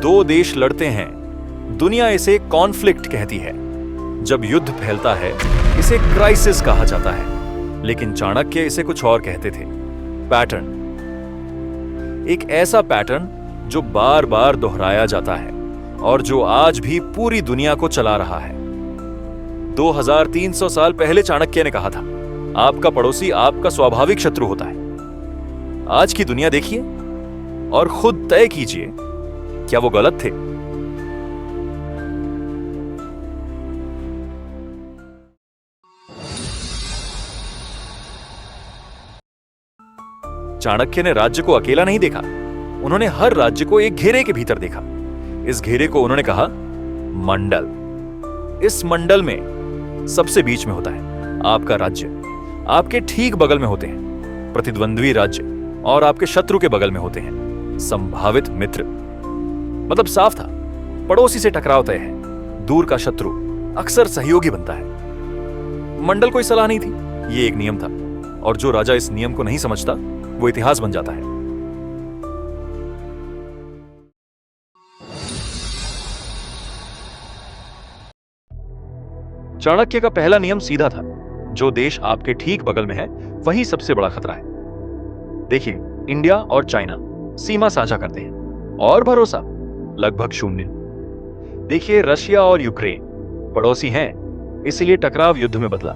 दो देश लड़ते हैं, दुनिया इसे कॉन्फ्लिक्ट कहती है। जब युद्ध फैलता है इसे क्राइसिस कहा जाता है, लेकिन चाणक्य इसे कुछ और कहते थे, पैटर्न। एक ऐसा पैटर्न जो बार बार दोहराया जाता है और जो आज भी पूरी दुनिया को चला रहा है। 2300 साल पहले चाणक्य ने कहा था, आपका पड़ोसी आपका स्वाभाविक शत्रु होता है। आज की दुनिया देखिए और खुद तय कीजिए, क्या वो गलत थे? चाणक्य ने राज्य को अकेला नहीं देखा, उन्होंने हर राज्य को एक घेरे के भीतर देखा। इस घेरे को उन्होंने कहा मंडल। इस मंडल में सबसे बीच में होता है आपका राज्य, आपके ठीक बगल में होते हैं प्रतिद्वंद्वी राज्य और आपके शत्रु के बगल में होते हैं संभावित मित्र। मतलब साफ था, पड़ोसी से टकराव तय है, दूर का शत्रु अक्सर सहयोगी बनता है। मंडल कोई सलाह नहीं थी, ये एक नियम था, और जो राजा इस नियम को नहीं समझता वो इतिहास बन जाता है। चाणक्य का पहला नियम सीधा था, जो देश आपके ठीक बगल में है वही सबसे बड़ा खतरा है। देखिए, इंडिया और चाइना सीमा साझा करते हैं और भरोसा लगभग शून्य। देखिए, रशिया और यूक्रेन पड़ोसी हैं, इसलिए टकराव युद्ध में बदला।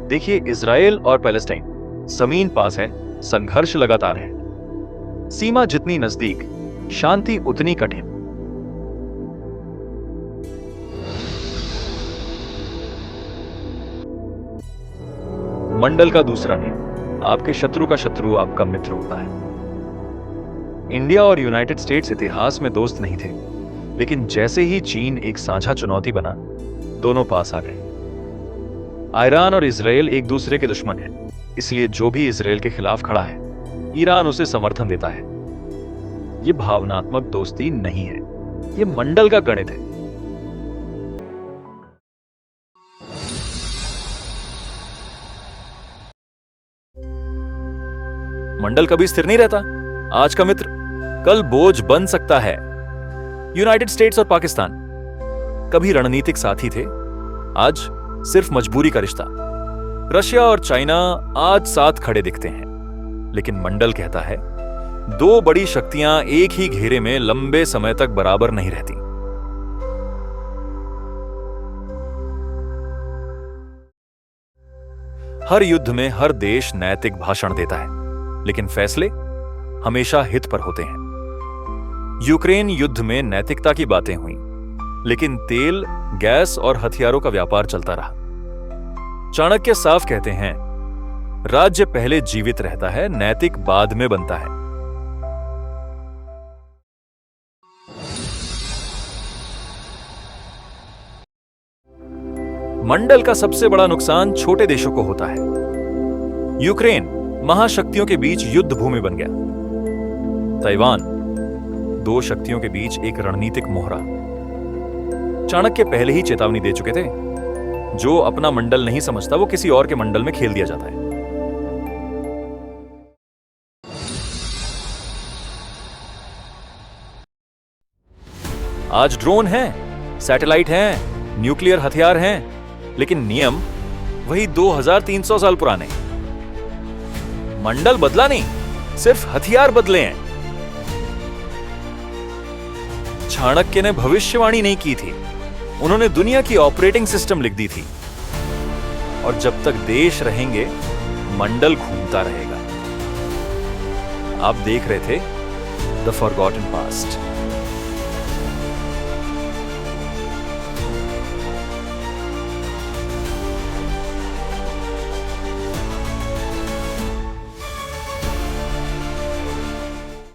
देखिए, इजराइल और पैलेस्टाइन जमीन पास है, संघर्ष लगातार है। सीमा जितनी नजदीक, शांति उतनी कठिन। मंडल का दूसरा नियम, आपके शत्रु का शत्रु आपका मित्र होता है। इंडिया और यूनाइटेड स्टेट्स इतिहास में दोस्त नहीं थे, लेकिन जैसे ही चीन एक साझा चुनौती बना, दोनों पास आ गए। ईरान और इजराइल एक दूसरे के दुश्मन हैं, इसलिए जो भी इजराइल के खिलाफ खड़ा है, ईरान उसे समर्थन देता है। यह भावनात्मक दोस्ती नहीं है, यह मंडल का गणित है। मंडल कभी स्थिर नहीं रहता। आज का मित्र कल बोझ बन सकता है। यूनाइटेड स्टेट्स और पाकिस्तान कभी रणनीतिक साथी थे, आज सिर्फ मजबूरी का रिश्ता। रशिया और चाइना आज साथ खड़े दिखते हैं, लेकिन मंडल कहता है, दो बड़ी शक्तियां एक ही घेरे में लंबे समय तक बराबर नहीं रहती। हर युद्ध में हर देश नैतिक भाषण देता है, लेकिन फैसले हमेशा हित पर होते हैं। यूक्रेन युद्ध में नैतिकता की बातें हुई, लेकिन तेल, गैस और हथियारों का व्यापार चलता रहा। चाणक्य साफ कहते हैं, राज्य पहले जीवित रहता है, नैतिक बाद में बनता है। मंडल का सबसे बड़ा नुकसान छोटे देशों को होता है। यूक्रेन महाशक्तियों के बीच युद्ध भूमि बन गया। ताइवान दो शक्तियों के बीच एक रणनीतिक मोहरा। चाणक्य पहले ही चेतावनी दे चुके थे, जो अपना मंडल नहीं समझता वो किसी और के मंडल में खेल दिया जाता है। आज ड्रोन हैं, सैटेलाइट हैं, न्यूक्लियर हथियार हैं, लेकिन नियम वही 2300 साल पुराने। मंडल बदला नहीं, सिर्फ हथियार बदले हैं। चाणक्य ने भविष्यवाणी नहीं की थी, उन्होंने दुनिया की ऑपरेटिंग सिस्टम लिख दी थी। और जब तक देश रहेंगे, मंडल घूमता रहेगा। आप देख रहे थे द फॉरगॉटन पास्ट।